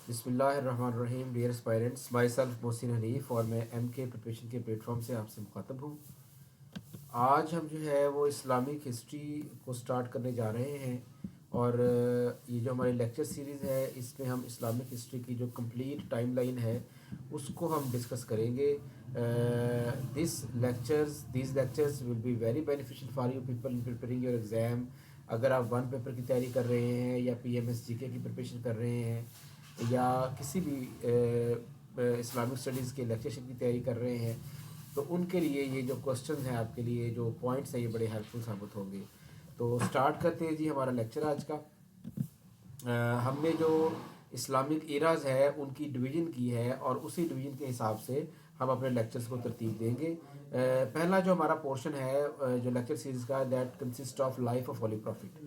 بسم اللہ الرحمن الرحیم. ڈیئر اسپائرنٹس، مائی سیلف محسن حنیف اور میں ایم کے پریپریشن کے پلیٹ فارم سے آپ سے مخاطب ہوں. آج ہم جو ہے وہ اسلامک ہسٹری کو سٹارٹ کرنے جا رہے ہیں، اور یہ جو ہماری لیکچر سیریز ہے اس میں ہم اسلامک ہسٹری کی جو کمپلیٹ ٹائم لائن ہے اس کو ہم ڈسکس کریں گے. These lectures will be very beneficial for you people in preparing your exam. اگر آپ ون پیپر کی تیاری کر رہے ہیں یا پی ایم ایس جی کے کی پریپریشن کر رہے ہیں یا کسی بھی اسلامک اسٹڈیز کے لیکچرشپ کی تیاری کر رہے ہیں تو ان کے لیے یہ جو کوسچنز ہیں، آپ کے لیے جو پوائنٹس ہیں، یہ بڑے ہیلپ فل ثابت ہوں گے. تو سٹارٹ کرتے ہیں جی ہمارا لیکچر آج کا. ہم نے جو اسلامک ایراز ہے ان کی ڈویژن کی ہے اور اسی ڈویژن کے حساب سے ہم اپنے لیکچرز کو ترتیب دیں گے. پہلا جو ہمارا پورشن ہے جو لیکچر سیریز کا، that consist of life of holy profit.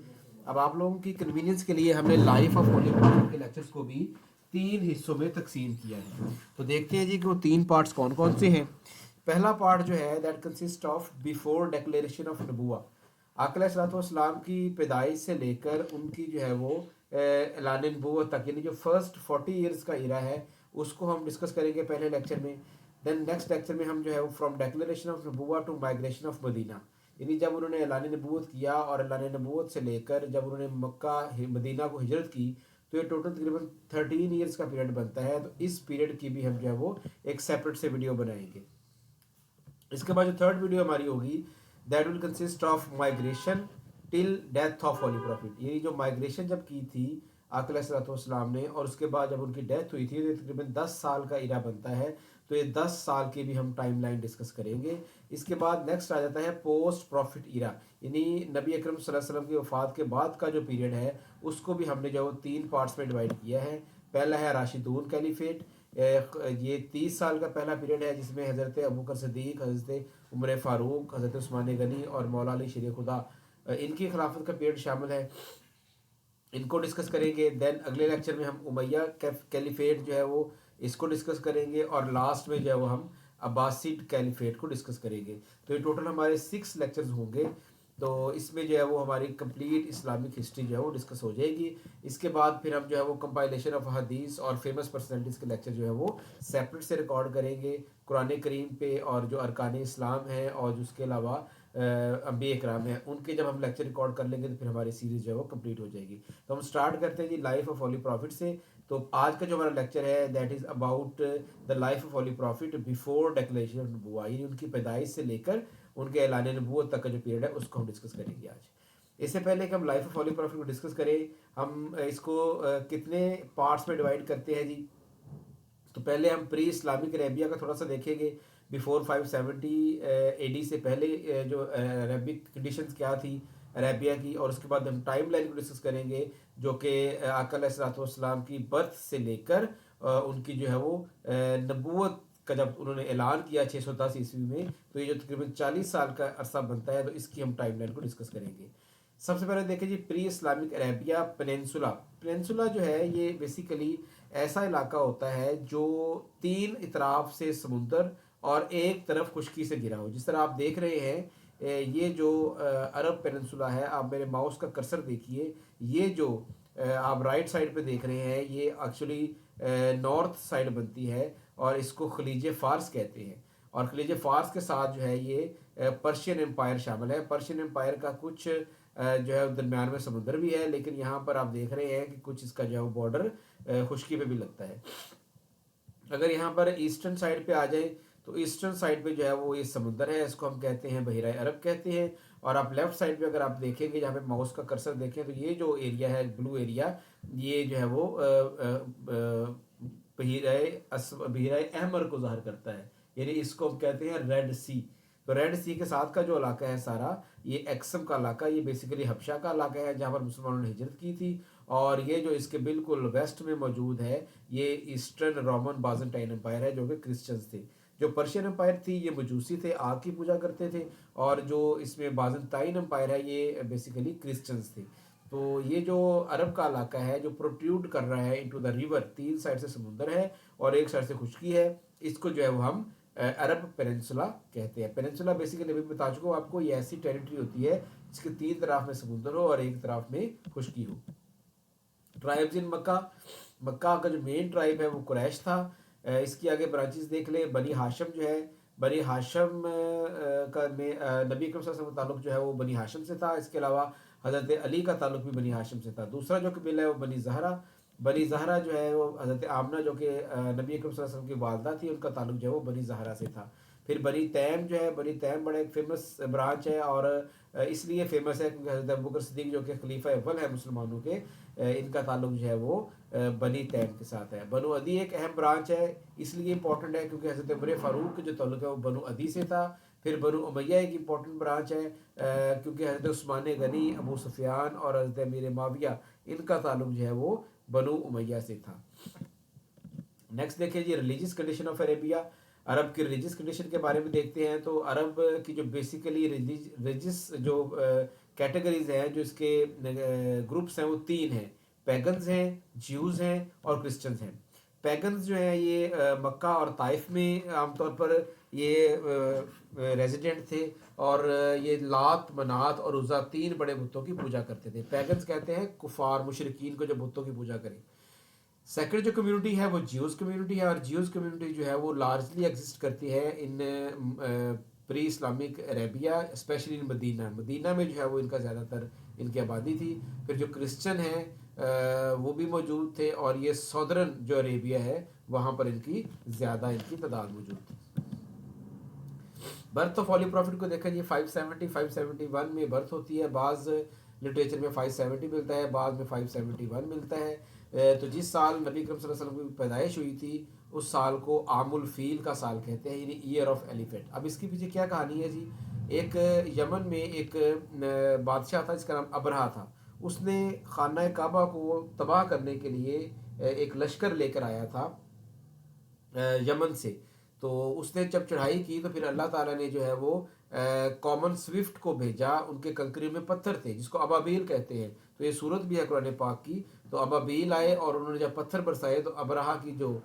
اب آپ لوگوں کی کنوینئنس کے لیے ہم نے لائف آف ہولی پروفٹ کے لیکچرز کو بھی 3 حصوں میں تقسیم کیا ہے. تو دیکھتے ہیں جی کہ وہ 3 پارٹس کون کون سے ہیں. پہلا پارٹ جو ہے that consist of before declaration of نبوہ. آقا علیہ الصلوۃ والسلام کی پیدائش سے لے کر ان کی جو ہے وہ اعلان نبوت تک، یعنی جو فرسٹ 40 ایئرس کا ایرا ہے اس کو ہم ڈسکس کریں گے پہلے لیکچر میں. دین نیکسٹ لیکچر میں ہم جو ہے وہ فرام ڈیکلیریشن آف نبوہ ٹو مائگریشن آف مدینہ، یعنی جب انہوں نے اعلان نبوت کیا اور اعلان نبوت سے لے کر جب انہوں نے مکہ مدینہ کو ہجرت کی تو یہ ٹوٹل تقریباً 13 ایئرس کا پیریڈ بنتا ہے. تو اس پیریڈ کی بھی ہم جو ہے وہ ایک سیپریٹ سے ویڈیو بنائیں گے. اس کے بعد جو تھرڈ ویڈیو ہماری ہوگی that will consist of migration till death of holy profit, یعنی جو مائگریشن جب کی تھی آقا علیہ الصلوۃ والسلام نے اور اس کے بعد جب ان کی ڈیتھ ہوئی تھی تو یہ تقریباً 10 سال کا ایرا بنتا ہے. تو یہ 10 سال کی بھی ہم ٹائم لائن ڈسکس کریں گے. اس کے بعد نیکسٹ آ جاتا ہے پوسٹ پروفٹ ایرا، یعنی نبی اکرم صلی اللہ علیہ وسلم کی وفات کے بعد کا جو پیریڈ ہے اس کو بھی ہم نے جو 3 پارٹس میں ڈیوائڈ کیا ہے. پہلا ہے راشدون کیلیفیٹ، یہ 30 سال کا پہلا پیریڈ ہے جس میں حضرت ابوبکر صدیق، حضرت عمر فاروق، حضرت عثمان غنی اور مولا علی شیر خدا ان کی خلافت کا پیریڈ شامل ہے. ان کو ڈسکس کریں گے. دین اگلے لیکچر میں ہم امیہ کیلیفیٹ جو ہے وہ اس کو ڈسکس کریں گے اور لاسٹ میں جو ہے وہ ہم عباسیڈ کیلیفیٹ کو ڈسکس کریں گے. تو یہ ٹوٹل ہمارے 6 لیکچرز ہوں گے. تو اس میں جو ہے وہ ہماری کمپلیٹ اسلامک ہسٹری جو ہے وہ ڈسکس ہو جائے گی. اس کے بعد پھر ہم جو ہے وہ کمپائلیشن آف حدیث اور فیمس پرسنالٹیز کے لیکچر جو ہے وہ سیپریٹ سے ریکارڈ کریں گے قرآن کریم پہ، اور جو ارکان اسلام ہیں اور جو اس کے علاوہ انبیاء اکرام ہیں ان کے جب ہم لیکچر ریکارڈ کر لیں گے تو پھر ہماری سیریز جو ہے وہ کمپلیٹ ہو جائے گی. تو ہم سٹارٹ کرتے ہیں جی لائف آف ہولی پروفٹ سے. تو آج کا جو ہمارا لیکچر ہے that is about the life of holy prophet before declaration of نبوہ، یعنی ان کی پیدائش سے لے کر ان کے اعلان نبوت تک کا جو پیریڈ ہے اس کو ہم ڈسکس کریں گے آج. اس سے پہلے کہ ہم لائف آف ہولی پروفٹ کو ڈسکس کریں، ہم اس کو کتنے پارٹس میں ڈیوائڈ کرتے ہیں جی. تو پہلے ہم پری اسلامک عربیہ کا تھوڑا سا دیکھیں گے. بیفور 570 اے ڈی سے پہلے جو عربک کنڈیشنز کیا تھی عربیہ کی، اور اس کے بعد ہم ٹائم لائن کو ڈسکس کریں گے جو کہ آقا علیہ الصلوۃ والسلام کی برتھ سے لے کر ان کی جو ہے وہ نبوت کا جب انہوں نے اعلان کیا 610 عیسوی میں، تو یہ جو تقریباً 40 سال کا عرصہ بنتا ہے تو اس کی ہم ٹائم لائن کو ڈسکس کریں گے. سب سے پہلے دیکھیں جی پری اسلامک عربیہ پیننسولا جو ہے یہ بیسیکلی ایسا علاقہ ہوتا ہے جو 3 اطراف سے سمندر اور ایک طرف خشکی سے گھرا ہو. جس طرح آپ دیکھ رہے ہیں یہ جو عرب پیننسولا ہے، آپ میرے ماؤس کا کرسر دیکھیے، یہ جو آپ رائٹ سائڈ پہ دیکھ رہے ہیں یہ ایکچولی نارتھ سائڈ بنتی ہے اور اس کو خلیج فارس کہتے ہیں. اور خلیج فارس کے ساتھ جو ہے یہ پرشین امپائر شامل ہے. پرشین امپائر کا کچھ جو ہے درمیان میں سمندر بھی ہے، لیکن یہاں پر آپ دیکھ رہے ہیں کہ کچھ اس کا جو ہے وہ بارڈر خشکی پہ بھی لگتا ہے. اگر یہاں پر ایسٹرن سائڈ پہ آ جائیں تو ایسٹرن سائڈ پہ جو ہے وہ یہ سمندر ہے، اس کو ہم کہتے ہیں بحیرہ عرب کہتے ہیں. اور آپ لیفٹ سائڈ پہ اگر آپ دیکھیں گے جہاں پہ ماؤس کا کرسر دیکھیں تو یہ جو ایریا ہے بلو ایریا، یہ جو ہے وہ بحیرہ احمر کو ظاہر کرتا ہے، یعنی اس کو ہم کہتے ہیں ریڈ سی. تو ریڈ سی کے ساتھ کا جو علاقہ ہے سارا یہ ایکسم کا علاقہ، یہ بیسیکلی حبشہ کا علاقہ ہے جہاں پر مسلمانوں نے ہجرت کی تھی. اور یہ جو اس کے بالکل ویسٹ میں موجود ہے یہ ایسٹرن رومن بازنٹائن امپائر ہے جو کہ کرسچنز تھے. جو پرشین امپائر تھی یہ مجوسی تھے، آگ کی پوجا کرتے تھے. اور جو اس میں بازنطائن امپائر ہے یہ بیسیکلی کرسچنز تھے. تو یہ جو عرب کا علاقہ ہے جو پروٹیوڈ کر رہا ہے انٹو دا ریور، 3 سائڈ سے سمندر ہے اور ایک سائڈ سے خشکی ہے، اس کو جو ہے وہ ہم عرب پیننسولا کہتے ہیں. پیننسولا بیسیکلی ابھی بتا چکا ہوں آپ کو، یہ ایسی ٹیریٹری ہوتی ہے جس کے 3 طرف میں سمندر ہو اور ایک طرف میں خشکی ہو. ٹرائبز ان مکہ، مکہ کا جو مین ٹرائب ہے وہ قریش تھا. اس کی آگے برانچز دیکھ لیں. بنی ہاشم جو ہے، بنی ہاشم کا میں نبی اکرم صلی اللہ علیہ وسلم کا تعلق جو ہے وہ بنی ہاشم سے تھا. اس کے علاوہ حضرت علی کا تعلق بھی بنی ہاشم سے تھا. دوسرا جو قبیلہ ہے وہ بنی زہرہ. بنی زہرہ جو ہے وہ حضرت آمنہ جو کہ نبی اکرم صلی اللہ علیہ وسلم کی والدہ تھی، ان کا تعلق جو ہے وہ بنی زہرہ سے تھا. پھر بنی تیم جو ہے، بنی تیم بڑا ایک فیمس برانچ ہے، اور اس لیے فیمس ہے کیونکہ حضرت ابوبکر صدیق جو کہ خلیفہ اول ہے مسلمانوں کے، ان کا تعلق جو ہے وہ بنی تیم کے ساتھ ہے. بنو عدی ایک اہم برانچ ہے، اس لیے امپورٹنٹ ہے کیونکہ حضرت عمر فاروق کا جو تعلق ہے وہ بنو عدی سے تھا. پھر بنو امیہ ایک امپورٹنٹ برانچ ہے کیونکہ حضرت عثمان غنی، ابو سفیان اور حضرت امیر معاویہ، ان کا تعلق جو ہے وہ بنو امیہ سے تھا. نیکسٹ دیکھیں جی، ریلیجیس کنڈیشن آف عربیہ. عرب کی ریلیجیس کنڈیشن کے بارے میں دیکھتے ہیں تو عرب کی جو بیسیکلی ریلیجیس جو کیٹیگریز ہیں، جو اس کے گروپس ہیں، وہ تین ہیں. پیگنز ہیں، جیوز ہیں اور کرسچنز ہیں. پیگنز جو ہیں یہ مکہ اور طائف میں عام طور پر یہ ریزیڈنٹ تھے، اور یہ لات، منات اور عزا تین بڑے بتوں کی پوجا کرتے تھے. پیگنز کہتے ہیں کفار مشرکین کو جو بتوں کی پوجا کریں. سیکنڈ جو کمیونٹی ہے وہ جیوز کمیونٹی ہے، اور جیوز کمیونٹی جو ہے وہ لارجلی ایگزسٹ کرتی ہے ان pre Islamic Arabia, especially in مدینہ میں جو ہے وہ ان کا زیادہ تر ان کی آبادی تھی. پھر جو کرسچن ہیں وہ بھی موجود تھے، اور یہ سودرن جو عربیہ ہے وہاں پر ان کی زیادہ ان کی تعداد موجود تھی. برتھ آف ہولی پروفٹ کو دیکھا جی، 571 میں برتھ ہوتی ہے. بعض لٹریچر میں 570 ملتا ہے، بعض میں 571 ملتا ہے. تو جس سال نبی اکرم صلی اللہ علیہ وسلم کی پیدائش ہوئی تھی اس سال کو عام الفیل کا سال کہتے ہیں، یعنی ایئر آف ایلیفینٹ. اب اس کے پیچھے کیا کہانی ہے جی؟ ایک یمن میں ایک بادشاہ تھا جس کا نام ابرہا تھا. اس نے خانہ کعبہ کو تباہ کرنے کے لیے ایک لشکر لے کر آیا تھا یمن سے. تو اس نے جب چڑھائی کی تو پھر اللہ تعالیٰ نے جو ہے وہ کامن سوئفٹ کو بھیجا. ان کے کنکری میں پتھر تھے جس کو ابابیل کہتے ہیں. تو یہ صورت بھی ہے قرآن پاک کی. تو ابابیل آئے اور انہوں نے جب پتھر برسائے تو ابرہا کی جو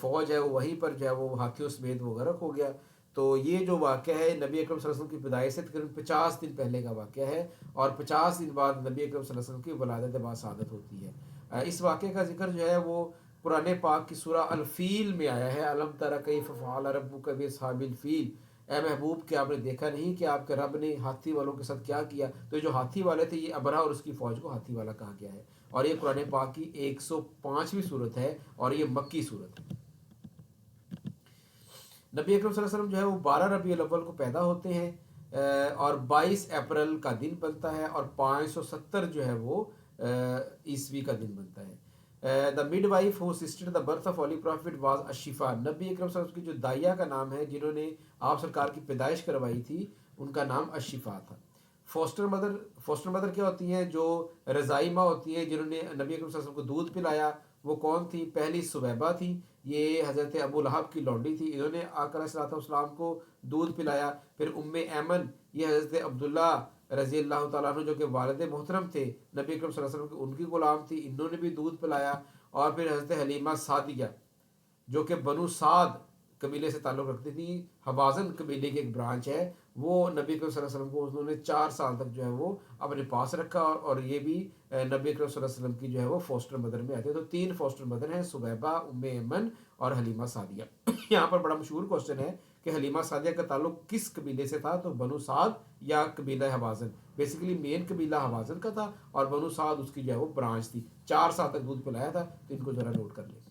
فوج ہے وہ وہیں پر جو ہے وہ ہاتھیوں سمیت وہ غرق ہو گیا. تو یہ جو واقعہ ہے نبی اکرم صلی اللہ علیہ وسلم کی پیدائش سے تقریباً 50 دن پہلے کا واقعہ ہے، اور 50 دن بعد نبی اکرم صلی اللہ علیہ وسلم کی ولادت باسعادت ہوتی ہے. اس واقعے کا ذکر جو ہے وہ قرآن پاک کی سورہ الفیل میں آیا ہے. الم تر کیف فعل ربک باصحاب الفیل، اے محبوب کہ آپ نے دیکھا نہیں کہ آپ کے رب نے ہاتھی والوں کے ساتھ کیا کیا. تو یہ جو ہاتھی والے تھے یہ ابرہا اور اس کی فوج کو ہاتھی والا کہا گیا ہے، اور یہ قرآن پاک کی 105ویں صورت ہے اور یہ مکی صورت ہے. نبی اکرم صلی اللہ علیہ وسلم جو ہے وہ 12 ربیع الاول کو پیدا ہوتے ہیں، اور 22 اپریل کا دن بنتا ہے، اور 570 جو ہے وہ عیسوی کا دن بنتا ہے. The mid wife who assisted the birth of holy prophet was Ashfa. نبی اکرم صلی اللہ علیہ وسلم کی جو دائیا کا نام ہے جنہوں نے آپ سرکار کی پیدائش کروائی تھی ان کا نام اشفا تھا. فوسٹر مدر کیا ہوتی ہیں؟ جو رضائی ماں ہوتی ہیں جنہوں نے نبی اکرم صلی اللہ علیہ وسلم کو دودھ پلایا. وہ کون تھی؟ پہلی سویبہ تھی، یہ حضرت ابو لہب کی لونڈی تھی، انہوں نے آقا علیہ السلام کو دودھ پلایا. پھر ام ایمن، یہ حضرت عبداللہ رضی اللہ تعالیٰ عنہ جو کہ والد محترم تھے نبی اکرم صلی اللہ علیہ وسلم کے، ان کی غلام تھی، انہوں نے بھی دودھ پلایا. اور پھر حضرت حلیمہ سعدیہ جو کہ بنو سعد قبیلے سے تعلق رکھتی تھی، حوازن قبیلے کی ایک برانچ ہے، وہ نبی اکرم صلی اللہ علیہ وسلم کو انہوں نے 4 سال تک جو ہے وہ اپنے پاس رکھا، اور یہ بھی نبی اکرم صلی اللہ علیہ وسلم کی جو ہے وہ فوسٹر مدر میں آتے ہیں. تو 3 فوسٹر مدر ہیں، سبیبہ، ام ایمن اور حلیمہ سعدیہ. یہاں پر بڑا مشہور کوشچن ہے کہ حلیمہ سعدیہ کا تعلق کس قبیلے سے تھا؟ تو بنو سعد یا قبیلہ حوازن. بیسیکلی مین قبیلہ حوازن کا تھا اور بنو سعد اس کی جو ہے وہ برانچ تھی. 4 سال تک دودھ پلایا تھا. تو ان کو ذرا نوٹ کر لیں.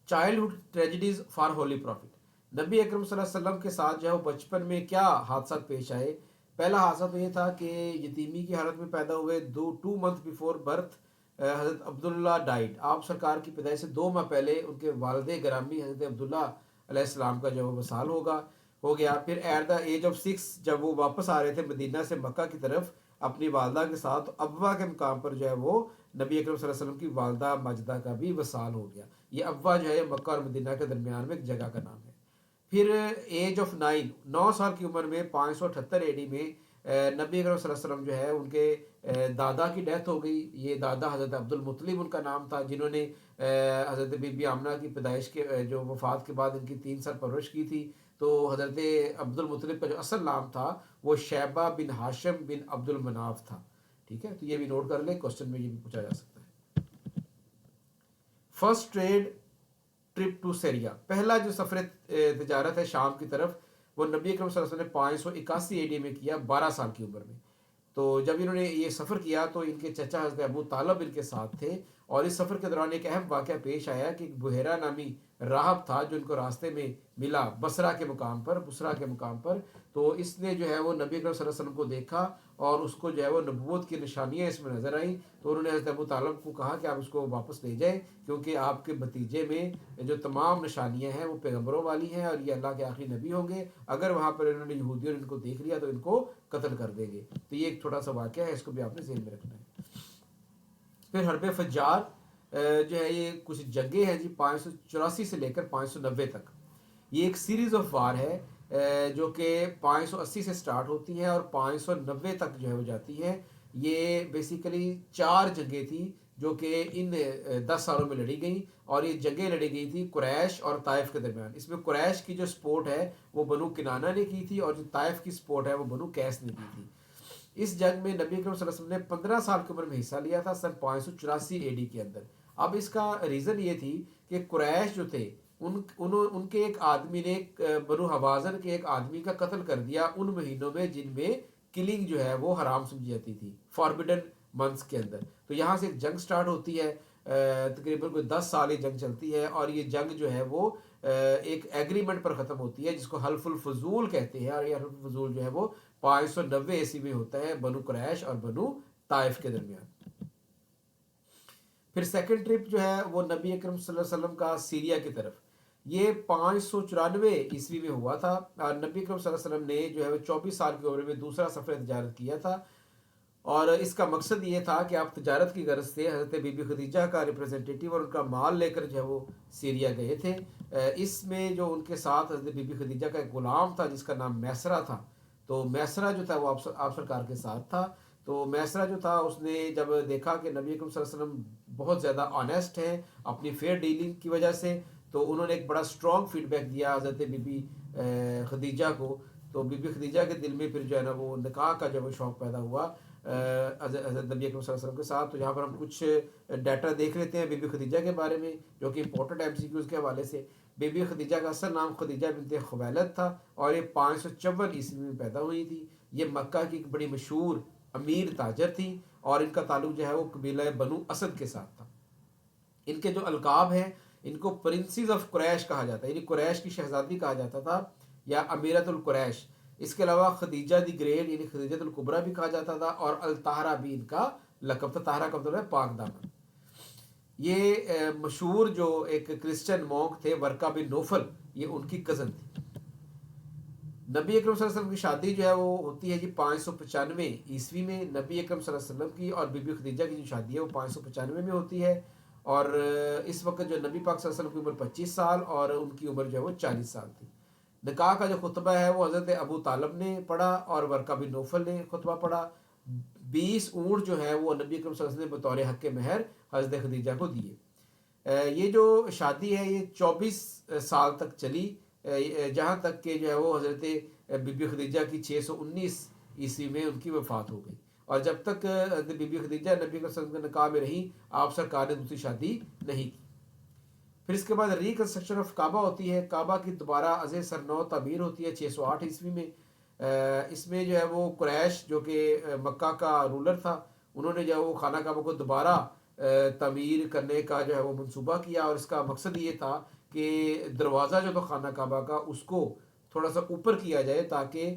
Childhood tragedies for holy prophet. نبی اکرم صلی اللہ علیہ وسلم کے ساتھ جو ہے وہ بچپن میں کیا حادثات پیش آئے؟ پہلا حادثہ تو یہ تھا کہ یتیمی کی حالت میں پیدا ہوئے. 2 months بفور برتھ حضرت عبداللہ ڈائیڈ. آپ سرکار کی پیدائش سے 2 ماہ پہلے ان کے والد گرامی حضرت عبداللہ علیہ السلام کا جو وصال ہو گیا. پھر ایٹ دا ایج آف 6 جب وہ واپس آ رہے تھے مدینہ سے مکہ کی طرف اپنی والدہ کے ساتھ، ابوا کے مقام پر جو ہے وہ نبی اکرم صلی اللہ علیہ وسلم کی والدہ ماجدہ کا بھی وصال ہو گیا. یہ ابوا جو ہے مکہ اور مدینہ کے درمیان میں ایک جگہ کا نام ہے. پھر ایج آف 9 سال کی عمر میں 578 AD میں نبی اکرم صلی اللہ علیہ وسلم جو ہے ان کے دادا کی ڈیتھ ہو گئی. یہ دادا حضرت عبد المطلب ان کا نام تھا، جنہوں نے حضرت بی بی آمنہ کی پیدائش کے جو وفات کے بعد ان کی 3 سال پرورش کی تھی. تو حضرت عبد المطلب کا جو اصل نام تھا وہ شیبہ بن ہاشم بن عبد المناف تھا. ٹھیک ہے، تو یہ بھی نوٹ کر لیں، کوسچن میں یہ بھی پوچھا جا سکتا ہے. First trade trip to Syria, پہلا جو سفر تجارت ہے شام کی طرف، وہ نبی اکرم صلی اللہ علیہ وسلم نے 581 AD میں کیا، 12 سال کی عمر میں۔ تو جب انہوں نے یہ سفر کیا تو ان کے چچا حضرت ابو طالب ان کے ساتھ تھے، اور اس سفر کے دوران ایک اہم واقعہ پیش آیا کہ ایک بحیرہ نامی راہب تھا جو ان کو راستے میں ملا بصرہ کے مقام پر، تو اس نے جو ہے وہ نبی اکرم صلی اللہ علیہ وسلم کو دیکھا اور اس کو جو ہے وہ نبوت کی نشانیاں اس میں نظر آئیں، تو انہوں نے حضرت ابو طالب کو کہا کہ آپ اس کو واپس لے جائیں، کیونکہ آپ کے بھتیجے میں جو تمام نشانیاں ہیں وہ پیغمبروں والی ہیں اور یہ اللہ کے آخری نبی ہوں گے، اگر وہاں پر انہوں نے یہودیوں نے ان کو دیکھ لیا تو ان کو قتل کر دیں گے۔ تو یہ ایک چھوٹا سا واقعہ ہے، اس کو بھی آپ نے ذہن میں رکھنا ہے۔ پھر حرب فجار جو ہے یہ کچھ جنگیں ہیں جی 584 سے لے کر 590 تک، یہ ایک سیریز آف وار ہے جو کہ 580 سے سٹارٹ ہوتی ہے اور 590 تک جو ہے وہ جاتی ہے۔ یہ بیسیکلی 4 جنگیں تھیں جو کہ ان 10 سالوں میں لڑی گئیں، اور یہ جنگیں لڑی گئی تھی قریش اور طائف کے درمیان۔ اس میں قریش کی جو سپورٹ ہے وہ بنو کنانہ نے کی تھی، اور جو طائف کی سپورٹ ہے وہ بنو قیس نے کی تھی۔ اس جنگ میں نبی اکرم صلی اللہ علیہ وسلم نے 15 سال کی عمر میں حصہ لیا تھا، سن 584 AD کے اندر۔ اب اس کا ریزن یہ تھی کہ قریش جو تھے ان کے ایک آدمی نے بنو حوازن کے ایک آدمی کا قتل کر دیا ان مہینوں میں جن میں کلنگ جو ہے وہ حرام سمجھی جاتی تھی، فاربیڈن منتھس کے اندر۔ تو یہاں سے ایک جنگ سٹارٹ ہوتی ہے، تقریباً کوئی 10 سال یہ جنگ چلتی ہے، اور یہ جنگ جو ہے وہ ایک ایگریمنٹ پر ختم ہوتی ہے جس کو حلف الفضول کہتے ہیں، اور یہ حلف الفضول جو ہے وہ 590 عیسوی میں ہوتا ہے بنو قریش اور بنو طائف کے درمیان۔ پھر سیکنڈ ٹرپ جو ہے وہ نبی اکرم صلی اللہ علیہ وسلم کا سیریا کی طرف، یہ 594 عیسوی میں ہوا تھا، اور نبی اکرم صلی اللہ علیہ وسلم نے جو ہے وہ 24 سال کی عمر میں دوسرا سفر تجارت کیا تھا، اور اس کا مقصد یہ تھا کہ آپ تجارت کی غرض سے حضرت بی بی خدیجہ کا ریپرزنٹیٹیو اور ان کا مال لے کر جو ہے وہ سیریا گئے تھے۔ اس میں جو ان کے ساتھ حضرت بی بی خدیجہ کا ایک غلام تھا جس کا نام میسرہ تھا، تو میسرہ جو تھا وہ آپ سرکار کے ساتھ تھا۔ تو میسرہ جو تھا اس نے جب دیکھا کہ نبی اکرم صلی اللہ علیہ وسلم بہت زیادہ آنیسٹ ہیں اپنی فیئر ڈیلنگ کی وجہ سے، تو انہوں نے ایک بڑا اسٹرانگ فیڈ بیک دیا حضرت بی بی خدیجہ کو۔ تو بی بی خدیجہ کے دل میں پھر جو ہے نا وہ نکاح کا جو شوق پیدا ہوا حضرت نبی اکرم صلی اللہ علیہ وسلم کے ساتھ۔ تو یہاں پر ہم کچھ ڈیٹا دیکھ لیتے ہیں بی بی خدیجہ کے بارے میں جو کہ امپورٹنٹ MCQs کے حوالے سے۔ بی بی خدیجہ کا اصل نام خدیجہ بنت خویلد تھا، اور یہ 554 عیسوی میں پیدا ہوئی تھی۔ یہ مکہ کی ایک بڑی مشہور امیر تاجر تھی، اور ان کا تعلق جو ہے وہ قبیلہ بنو اسد کے ساتھ تھا۔ ان کے جو القاب ہیں ان کو پرنسز آف قریش کہا جاتا ہے، یعنی قریش کی شہزادی کہا جاتا تھا یا امیرت القریش۔ اس کے علاوہ خدیجہ دی گریٹ یعنی خدیجۃ الکبریٰ بھی کہا جاتا تھا، اور الطاہرہ بھی ان کا لقب تھا۔ طاہرہ کا مطلب ہے پاک دامن۔ یہ مشہور جو ایک کرسچن مونک تھے ورقہ بن نوفل، یہ ان کی کزن تھی۔ نبی اکرم صلی اللہ علیہ وسلم کی شادی جو ہے وہ ہوتی ہے جی 595 عیسوی میں نبی اکرم صلی اللہ علیہ وسلم کی، اور بی بی خدیجہ کی جو شادی ہے وہ 595 میں ہوتی ہے، اور اس وقت جو نبی پاک صلی اللہ علیہ وسلم کی عمر 25 سال اور ان کی عمر جو ہے وہ 40 سال تھی۔ نکاح کا جو خطبہ ہے وہ حضرت ابو طالب نے پڑھا اور ورقہ بن نوفل نے خطبہ پڑھا۔ 20 اونٹ جو ہے وہ نبی اکرم صلی اللہ علیہ وسلم نے بطور حق مہر حضرت خدیجہ کو دیے۔ یہ جو شادی ہے یہ 24 سال تک چلی، جہاں تک کہ جو ہے وہ حضرت بی بی خدیجہ کی 619 عیسوی میں ان کی وفات ہو گئی، اور جب تک حضرت بی بی خدیجہ نبی صلی اللہ علیہ وسلم کے نکاح میں رہیں آپ سرکار نے دوسری شادی نہیں کی۔ پھر اس کے بعد ریکنسٹرکشن آف کعبہ ہوتی ہے، کعبہ کی دوبارہ ازیں سرنو تعمیر ہوتی ہے 608 عیسوی میں۔ اس میں جو ہے وہ قریش جو کہ مکہ کا رولر تھا، انہوں نے جو ہے وہ خانہ کعبہ کو دوبارہ تعمیر کرنے کا جو ہے وہ منصوبہ کیا، اور اس کا مقصد یہ تھا کہ دروازہ جو تھا خانہ کعبہ کا اس کو تھوڑا سا اوپر کیا جائے تاکہ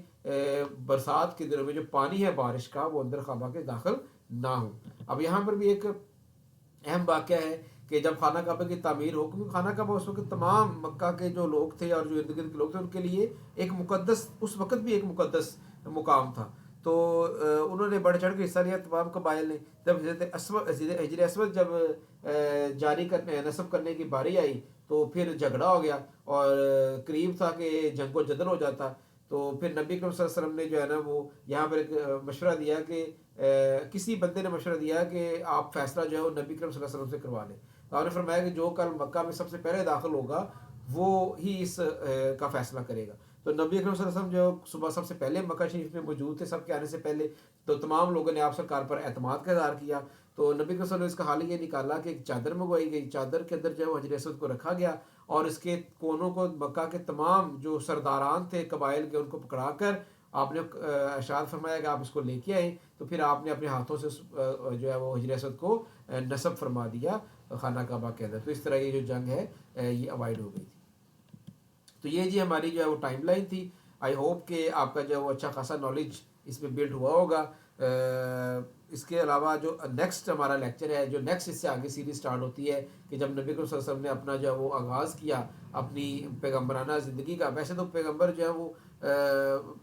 برسات کے دنوں میں جو پانی ہے بارش کا وہ اندر کعبہ کے داخل نہ ہو۔ اب یہاں پر بھی ایک اہم واقعہ ہے کہ جب خانہ کعبہ کی تعمیر ہو، کیونکہ خانہ کعبہ اس وقت تمام مکہ کے جو لوگ تھے اور جو ارد گرد کے لوگ تھے ان کے لیے ایک مقدس، اس وقت بھی ایک مقدس مقام تھا، تو انہوں نے بڑھ چڑھ کے حصہ لیا تمام قبائل نے۔ جب حجر اسود جب جاری کرنے نصب کرنے کی باری آئی تو پھر جھگڑا ہو گیا، اور قریب تھا کہ جنگ و جدل ہو جاتا، تو پھر نبی اکرم صلی اللہ علیہ وسلم نے جو ہے نا وہ یہاں پر ایک مشورہ دیا کہ کسی بندے نے مشورہ دیا کہ آپ فیصلہ جو ہے وہ نبی اکرم صلی اللہ علیہ وسلم سے کروا لیں۔ تو آپ نے فرمایا کہ جو کل مکہ میں سب سے پہلے داخل ہوگا وہ ہی اس کا فیصلہ کرے گا۔ تو نبی اکرم صلی اللہ علیہ وسلم جو صبح سب سے پہلے مکہ شریف میں موجود تھے سب کے آنے سے پہلے، تو تمام لوگوں نے آپ سرکار پر اعتماد کا اظہار کیا۔ تو نبی صلی اللہ علیہ وسلم نے اس کا حل یہ نکالا کہ ایک چادر منگوائی گئی، چادر کے اندر جو ہے وہ حجر اسود کو رکھا گیا، اور اس کے کونوں کو مکہ کے تمام جو سرداران تھے قبائل کے ان کو پکڑا کر آپ نے ارشاد فرمایا کہ آپ اس کو لے کے آئیں، تو پھر آپ نے اپنے ہاتھوں سے جو ہے وہ حجر اسود کو نصب فرما دیا خانہ کعبہ کے اندر. تو اس طرح یہ جو جنگ ہے یہ اوائڈ ہو گئی تھی. تو یہ جی ہماری جو ہے وہ ٹائم لائن تھی. آئی ہوپ کہ آپ کا جو ہے وہ اچھا خاصا نالج اس میں بلڈ ہوا ہوگا. اس کے علاوہ جو نیکسٹ ہمارا لیکچر ہے، جو نیکسٹ اس سے آگے سیریز سٹارٹ ہوتی ہے کہ جب نبی صلی اللہ علیہ وسلم نے اپنا جو ہے وہ آغاز کیا اپنی پیغمبرانہ زندگی کا. ویسے تو پیغمبر جو ہے وہ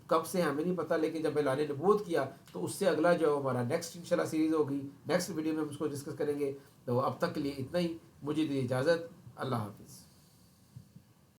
کب سے ہمیں نہیں پتہ، لیکن جب اعلان نبوت کیا تو اس سے اگلا جو ہے ہمارا نیکسٹ انشاءاللہ سیریز ہوگی. نیکسٹ ویڈیو میں ہم اس کو ڈسکس کریں گے. تو اب تک کے لیے اتنا ہی، مجھے دی اجازت. اللہ حافظ.